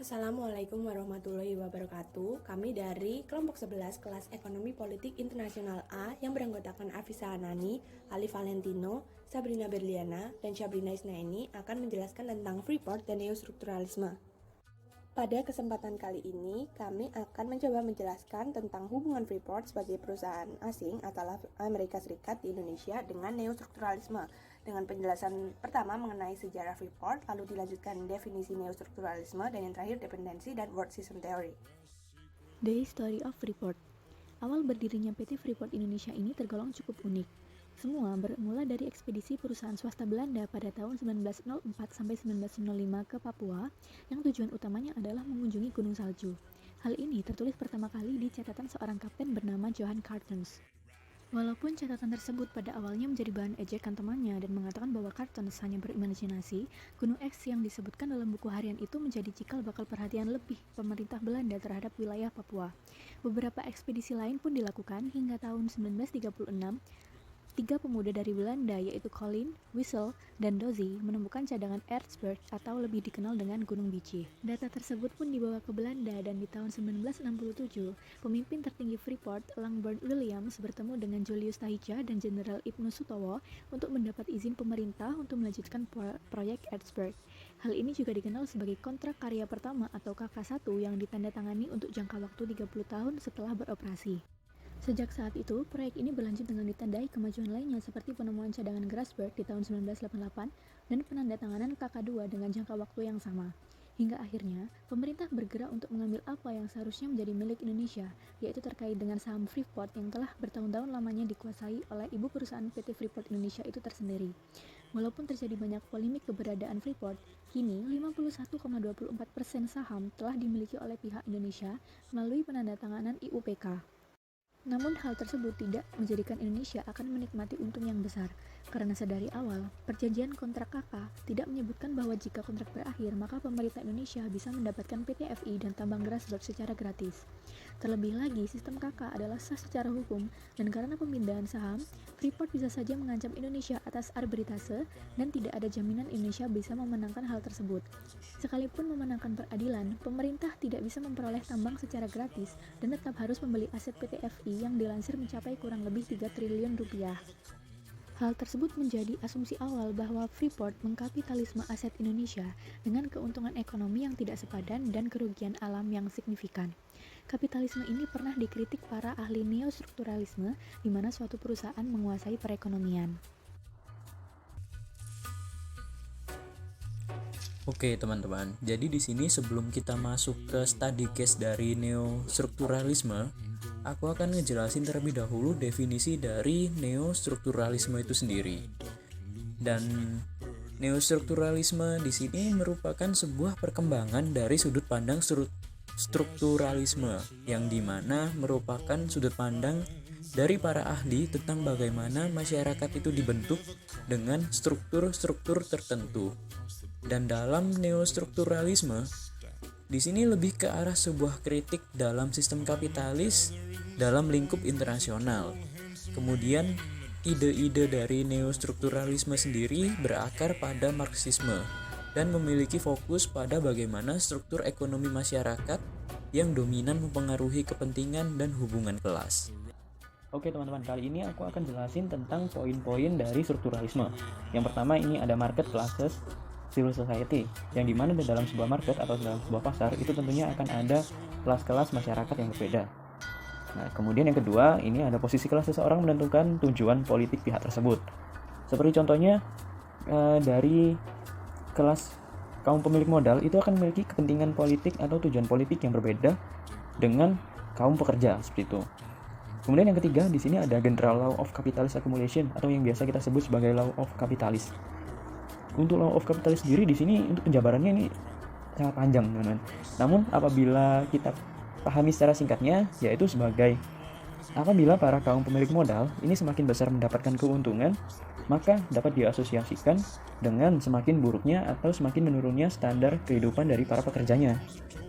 Assalamualaikum warahmatullahi wabarakatuh. Kami dari kelompok 11 kelas Ekonomi Politik Internasional A yang beranggotakan Afisa Anani, Ali Valentino, Sabrina Berliana, dan Syabrina Isnaini akan menjelaskan tentang Freeport dan neostrukturalisme. Pada kesempatan kali ini, kami akan mencoba menjelaskan tentang hubungan Freeport sebagai perusahaan asing atau Amerika Serikat di Indonesia dengan neostrukturalisme. Dengan penjelasan pertama mengenai sejarah Freeport, lalu dilanjutkan definisi neostrukturalisme, dan yang terakhir dependensi dan world system theory. The History of Freeport. Awal berdirinya PT Freeport Indonesia ini tergolong cukup unik. Semua bermula dari ekspedisi perusahaan swasta Belanda pada tahun 1904 sampai 1905 ke Papua, yang tujuan utamanya adalah mengunjungi Gunung Salju. Hal ini tertulis pertama kali di catatan seorang kapten bernama Johan Cartens. Walaupun catatan tersebut pada awalnya menjadi bahan ejekan temannya dan mengatakan bahwa Cartens hanya berimajinasi, Gunung X yang disebutkan dalam buku harian itu menjadi cikal bakal perhatian lebih pemerintah Belanda terhadap wilayah Papua. Beberapa ekspedisi lain pun dilakukan hingga tahun 1936. 3 pemuda dari Belanda yaitu Colin, Wissel, dan Dozy menemukan cadangan Erzberg atau lebih dikenal dengan Gunung Bici. Data tersebut pun dibawa ke Belanda dan di tahun 1967, pemimpin tertinggi Freeport, Langbord Williams, bertemu dengan Julius Tahitja dan Jenderal Ibnu Sutowo untuk mendapat izin pemerintah untuk melanjutkan proyek Erzberg. Hal ini juga dikenal sebagai kontrak karya pertama atau KK1 yang ditandatangani untuk jangka waktu 30 tahun setelah beroperasi. Sejak saat itu, proyek ini berlanjut dengan ditandai kemajuan lainnya seperti penemuan cadangan Grasberg di tahun 1988 dan penandatanganan KK2 dengan jangka waktu yang sama. Hingga akhirnya, pemerintah bergerak untuk mengambil apa yang seharusnya menjadi milik Indonesia, yaitu terkait dengan saham Freeport yang telah bertahun-tahun lamanya dikuasai oleh ibu perusahaan PT Freeport Indonesia itu tersendiri. Walaupun terjadi banyak polemik keberadaan Freeport, kini 51,24% saham telah dimiliki oleh pihak Indonesia melalui penandatanganan IUPK. Namun hal tersebut tidak menjadikan Indonesia akan menikmati untung yang besar, karena sedari awal, perjanjian kontrak KK tidak menyebutkan bahwa jika kontrak berakhir, maka pemerintah Indonesia bisa mendapatkan PT FI dan tambang Grasberg secara gratis. Terlebih lagi, sistem KK adalah sah secara hukum, dan karena pemindahan saham, Freeport bisa saja mengancam Indonesia atas arbitrase dan tidak ada jaminan Indonesia bisa memenangkan hal tersebut. Sekalipun memenangkan peradilan, pemerintah tidak bisa memperoleh tambang secara gratis dan tetap harus membeli aset PT FI yang dilansir mencapai kurang lebih 3 triliun rupiah. Hal tersebut menjadi asumsi awal bahwa Freeport mengkapitalisme aset Indonesia dengan keuntungan ekonomi yang tidak sepadan dan kerugian alam yang signifikan. Kapitalisme ini pernah dikritik para ahli neostrukturalisme, di mana suatu perusahaan menguasai perekonomian. Oke teman-teman, jadi di sini sebelum kita masuk ke study case dari neostrukturalisme, aku akan ngejelasin terlebih dahulu definisi dari neostrukturalisme itu sendiri. Dan neostrukturalisme di sini merupakan sebuah perkembangan dari sudut pandang strukturalisme, yang dimana merupakan sudut pandang dari para ahli tentang bagaimana masyarakat itu dibentuk dengan struktur-struktur tertentu. Dan dalam neostrukturalisme, di sini lebih ke arah sebuah kritik dalam sistem kapitalis dalam lingkup internasional. Kemudian, ide-ide dari neostrukturalisme sendiri berakar pada Marxisme dan memiliki fokus pada bagaimana struktur ekonomi masyarakat yang dominan mempengaruhi kepentingan dan hubungan kelas. Oke teman-teman, kali ini aku akan jelasin tentang poin-poin dari strukturalisme. Yang pertama ini ada market classes, civil society, yang dimana di dalam sebuah market atau dalam sebuah pasar itu tentunya akan ada kelas-kelas masyarakat yang berbeda. Nah, kemudian yang kedua, ini ada posisi kelas seseorang menentukan tujuan politik pihak tersebut. Seperti contohnya dari kelas kaum pemilik modal itu akan memiliki kepentingan politik atau tujuan politik yang berbeda dengan kaum pekerja seperti itu. Kemudian yang ketiga, di sini ada General Law of Capitalist Accumulation atau yang biasa kita sebut sebagai Law of Capitalist. Untuk Law of Capitalist sendiri di sini untuk penjabarannya ini sangat panjang, teman-teman. Namun apabila kita pahami secara singkatnya, yaitu sebagai apabila para kaum pemilik modal ini semakin besar mendapatkan keuntungan, maka dapat diasosiasikan dengan semakin buruknya atau semakin menurunnya standar kehidupan dari para pekerjanya,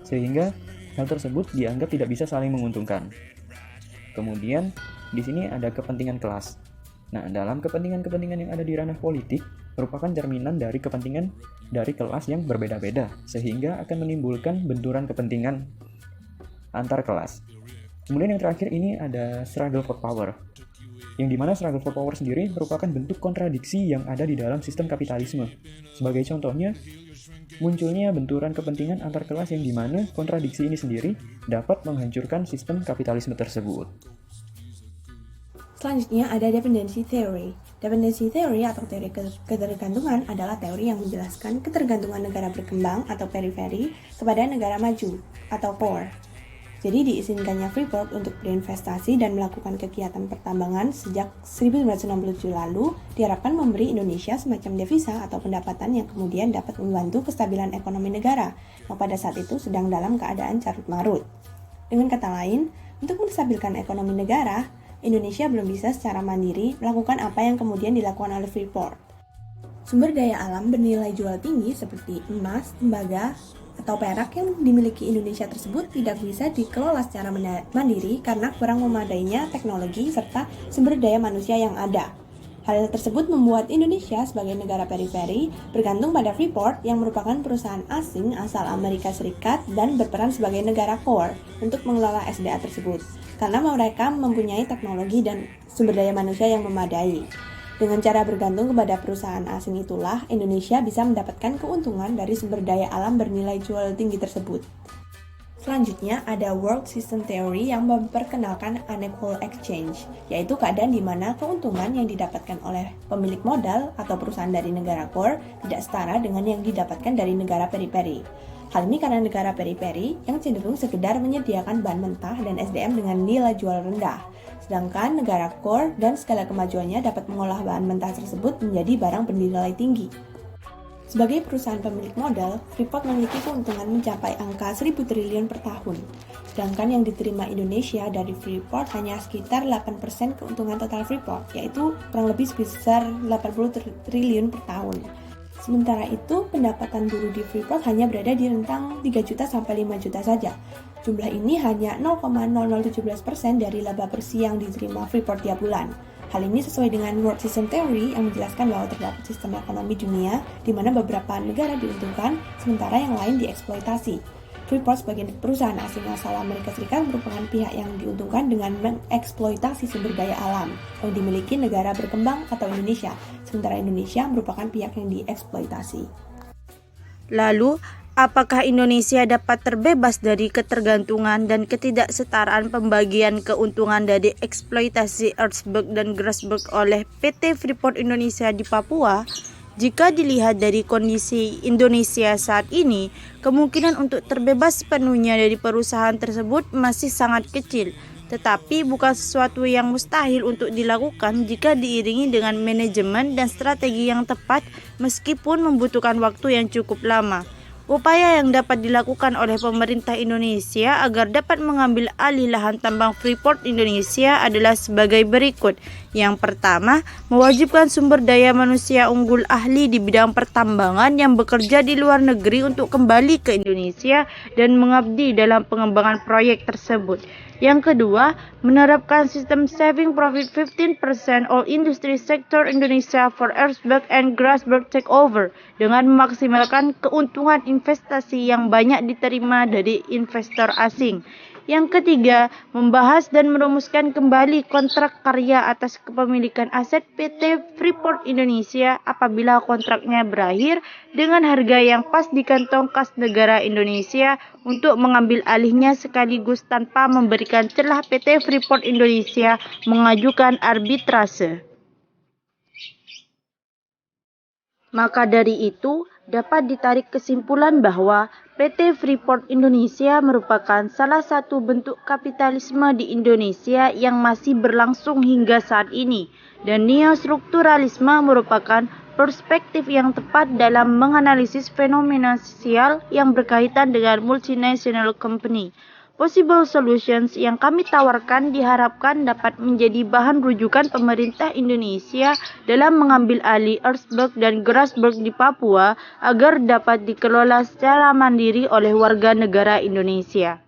sehingga hal tersebut dianggap tidak bisa saling menguntungkan. Kemudian di sini ada kepentingan kelas. Nah, dalam kepentingan-kepentingan yang ada di ranah politik, merupakan cerminan dari kepentingan dari kelas yang berbeda-beda, sehingga akan menimbulkan benturan kepentingan antar kelas. Kemudian yang terakhir ini ada struggle for power, yang dimana struggle for power sendiri merupakan bentuk kontradiksi yang ada di dalam sistem kapitalisme. Sebagai contohnya, munculnya benturan kepentingan antar kelas yang dimana kontradiksi ini sendiri dapat menghancurkan sistem kapitalisme tersebut. Selanjutnya ada dependency theory. Dependency theory atau teori ketergantungan adalah teori yang menjelaskan ketergantungan negara berkembang atau periferi kepada negara maju atau core. Jadi diizinkannya Freeport untuk berinvestasi dan melakukan kegiatan pertambangan sejak 1967 lalu diharapkan memberi Indonesia semacam devisa atau pendapatan yang kemudian dapat membantu kestabilan ekonomi negara yang pada saat itu sedang dalam keadaan carut marut. Dengan kata lain, untuk menstabilkan ekonomi negara, Indonesia belum bisa secara mandiri melakukan apa yang kemudian dilakukan oleh Freeport. Sumber daya alam bernilai jual tinggi seperti emas, tembaga, atau perak yang dimiliki Indonesia tersebut tidak bisa dikelola secara mandiri karena kurang memadainya teknologi serta sumber daya manusia yang ada. Hal tersebut membuat Indonesia sebagai negara periferi bergantung pada Freeport yang merupakan perusahaan asing asal Amerika Serikat dan berperan sebagai negara core untuk mengelola SDA tersebut karena mereka mempunyai teknologi dan sumber daya manusia yang memadai. Dengan cara bergantung kepada perusahaan asing itulah, Indonesia bisa mendapatkan keuntungan dari sumber daya alam bernilai jual tinggi tersebut. Selanjutnya ada World System Theory yang memperkenalkan unequal exchange, yaitu keadaan di mana keuntungan yang didapatkan oleh pemilik modal atau perusahaan dari negara core tidak setara dengan yang didapatkan dari negara periferi. Hal ini karena negara periferi yang cenderung sekedar menyediakan bahan mentah dan SDM dengan nilai jual rendah. Sedangkan negara core dan segala kemajuannya dapat mengolah bahan mentah tersebut menjadi barang bernilai tinggi. Sebagai perusahaan pemilik modal, Freeport memiliki keuntungan mencapai angka 1.000 triliun per tahun. Sedangkan yang diterima Indonesia dari Freeport hanya sekitar 8% keuntungan total Freeport, yaitu kurang lebih sebesar 80 triliun per tahun. Sementara itu, pendapatan buruh di Freeport hanya berada di rentang 3 juta sampai 5 juta saja. Jumlah ini hanya 0,0017% dari laba bersih yang diterima Freeport tiap bulan. Hal ini sesuai dengan World System Theory yang menjelaskan bahwa terdapat sistem ekonomi dunia di mana beberapa negara diuntungkan, sementara yang lain dieksploitasi. Freeport sebagai perusahaan asing asal Amerika Serikat merupakan pihak yang diuntungkan dengan mengeksploitasi sumber daya alam yang dimiliki negara berkembang atau Indonesia, sementara Indonesia merupakan pihak yang dieksploitasi. Lalu, apakah Indonesia dapat terbebas dari ketergantungan dan ketidaksetaraan pembagian keuntungan dari eksploitasi Ertsberg dan Grasberg oleh PT Freeport Indonesia di Papua? Jika dilihat dari kondisi Indonesia saat ini, kemungkinan untuk terbebas sepenuhnya dari perusahaan tersebut masih sangat kecil, tetapi bukan sesuatu yang mustahil untuk dilakukan jika diiringi dengan manajemen dan strategi yang tepat meskipun membutuhkan waktu yang cukup lama. Upaya yang dapat dilakukan oleh pemerintah Indonesia agar dapat mengambil alih lahan tambang Freeport Indonesia adalah sebagai berikut. Yang pertama, mewajibkan sumber daya manusia unggul ahli di bidang pertambangan yang bekerja di luar negeri untuk kembali ke Indonesia dan mengabdi dalam pengembangan proyek tersebut. Yang kedua, menerapkan sistem saving profit 15% all industry sector Indonesia for Ertsberg and Grasberg takeover dengan memaksimalkan keuntungan investasi yang banyak diterima dari investor asing. Yang ketiga, membahas dan merumuskan kembali kontrak karya atas kepemilikan aset PT Freeport Indonesia apabila kontraknya berakhir dengan harga yang pas di kantong kas negara Indonesia untuk mengambil alihnya sekaligus tanpa memberikan celah PT Freeport Indonesia mengajukan arbitrase. Maka dari itu, dapat ditarik kesimpulan bahwa PT Freeport Indonesia merupakan salah satu bentuk kapitalisme di Indonesia yang masih berlangsung hingga saat ini, dan neostrukturalisme merupakan perspektif yang tepat dalam menganalisis fenomena sosial yang berkaitan dengan multinational company. Possible solutions yang kami tawarkan diharapkan dapat menjadi bahan rujukan pemerintah Indonesia dalam mengambil alih Ertsberg dan Grasberg di Papua agar dapat dikelola secara mandiri oleh warga negara Indonesia.